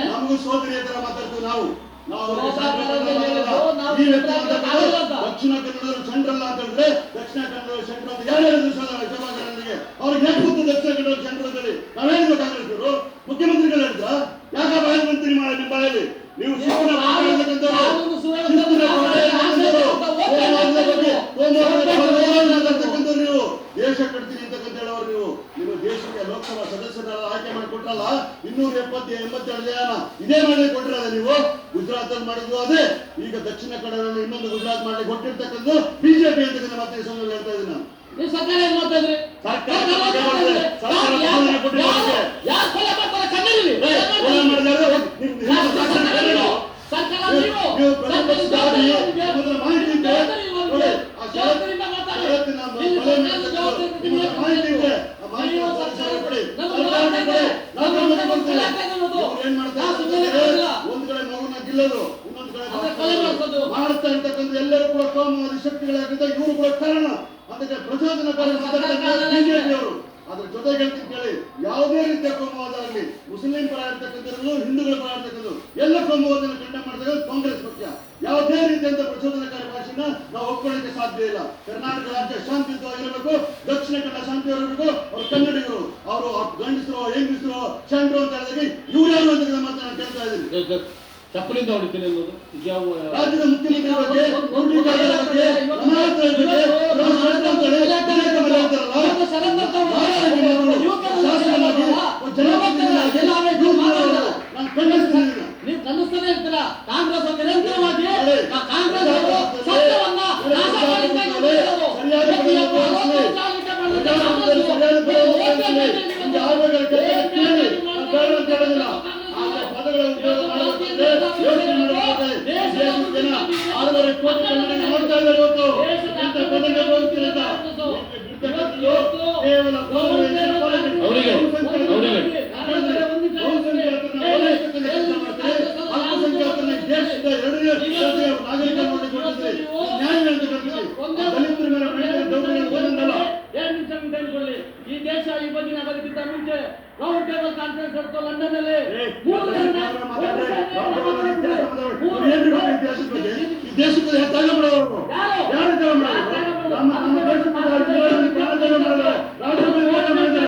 ನಮಗೂ ಸೋದರಿಯತರ ಮಾತಾಡ್ತೀವಿ ನಾವು ದಕ್ಷಿಣ ಕನ್ನಡದವರು ಸೆಂಟ್ರಲ್ ಅಂತ ಹೇಳಿದ್ರೆ ದಕ್ಷಿಣ ಕನ್ನಡ ಸೆಂಟ್ರಲ್ ಅಂತ ಯಾರು ಹೇಳಿದ್ರು ಶೋಭಾಕರನಿಗೆ ಅವ್ರಿಗೆ ಯಾಕೆ ಗೊತ್ತು ದಕ್ಷಿಣ ಕನ್ನಡ ಸೆಂಟ್ರಲ್ ಅಂತೇಳಿ ನಾವೇನು ಕಾಂಗ್ರೆಸ್ವರು ಮುಖ್ಯಮಂತ್ರಿಗಳು ಹೇಳಿದ್ರ ಯಾಕ ಬಾಯಿ ಮಂತ್ರಿ ಮಾಡಿ ನಿಮ್ಮ ಬಾಯಲ್ಲಿ ನೀವು ನೀವು ದೇಶ ಕಟ್ತೀನಿ ಅಂತಕ್ಕಂತ ಹೇಳೋರು ನೀವು ನಿಮ್ಮ ದೇಶಕ್ಕೆ ಲೋಕಸಭಾ ಸದಸ್ಯರ ಆಯ್ಕೆ ಮಾಡಿ ಕೊಟ್ರಲ್ಲ 282 ಜನ ಇದೇ ಮಾಡಿ ಕೊಟ್ಟಿರಲ್ಲ ನೀವು ಗುಜರಾತ್ ಅಲ್ಲಿ ಮಾಡಿದ್ವು ಅದೇ ಈಗ ದಕ್ಷಿಣ ಕನ್ನಡ ಇನ್ನೊಂದು ಗುಜರಾತ್ ಮಾಡಿ ಕೊಟ್ಟಿರ್ತಕ್ಕಂಥ ಬಿಜೆಪಿ ಅಂತ ಮತ್ತೆ ಹೇಳ್ತಾ ಇದ್ದೀನಿ ನಾನು ಸರ್ಕಾರ ಏನ್ ಮಾಡ್ತಾ ಇದ್ರಿ ಒಂದ್ ಕಡೆ ಮಗುನ ಗಿಲ್ಲೋದು ಇನ್ನೊಂದ್ ಕಡೆ ಮಾಡ್ತಾ ಇರ್ತಕ್ಕಂಥ ಎಲ್ಲರೂ ಕೂಡ ಕೋಮುವಾದಿ ಶಕ್ತಿಗಳಾಗಿದ್ದ ಇವರು ಕೂಡ ಕಾರಣ ಅದಕ್ಕೆ ಪ್ರಚೋದನಕಾರಿ ಬಿಜೆಪಿ ಅವರು ಅದ್ರ ಜೊತೆಗೆ ಹೇಳ್ತೀನಿ ಕೇಳಿ ಯಾವುದೇ ರೀತಿಯ ಕೋಮುವಾದ ಆಗಲಿ ಮುಸ್ಲಿಂ ಪರ ಇರ್ತಕ್ಕಂಥದ್ದು ಹಿಂದೂಗಳ ಪರ ಇರ್ತಕ್ಕಂಥದ್ದು ಎಲ್ಲ ಕೋಮುವಾದನ ಕಂಡಮ್ ಮಾಡ್ತಕ್ಕಂಥ ಕಾಂಗ್ರೆಸ್ ಪಕ್ಷ ಯಾವುದೇ ರೀತಿಯಂತ ಪ್ರಚೋದನಕಾರಿ ಭಾಷೆನ ನಾವು ಒಪ್ಕೊಳ್ಳಿಕ್ಕೆ ಸಾಧ್ಯ ಇಲ್ಲ. ಕರ್ನಾಟಕ ರಾಜ್ಯ ಶಾಂತಿಯುತವಾಗಿರಬೇಕು, ದಕ್ಷಿಣ ಕನ್ನಡ ಶಾಂತಿಯವರಿಗೂ ಅವ್ರು ಕನ್ನಡಿಗರು ಅವರು ಗಂಡಸರು ಹೆಂಗಸರು ಚಂಡ್ರು ಅಂತ ಹೇಳಿದಾಗ ಇವ್ರು ಯಾರು ಅಂತ ಮಾತ್ರ ನಾನು ಕೇಳ್ತಾ ಇದ್ದೀನಿ. ಚಪ್ಪಲಿಂದ ಹೊಡಿತೀನಿ ಅನ್ನೋದು ರಾಜ್ಯದ ಮುಖ್ಯಮಂತ್ರಿ ಬಗ್ಗೆ ನೀವು ಖಂಡಿಸ್ತಾನೆ ಇರ್ತೀರಾ. ಕಾಂಗ್ರೆಸ್ ನಿರಂತರವಾಗಿ ಕಾಂಗ್ರೆಸ್ ಈ ದೇಶ ಈ ಬಗ್ಗೆ ಬದುಕಿದ್ದ ಮುಂಚೆ ರೌಂಡ್ ಟೇಬಲ್ ಕಾನ್ಫರೆನ್ಸ್ ಇತ್ತು ಲಂಡನ್ ಅಲ್ಲಿ. ದೇಶಕ್ಕೆ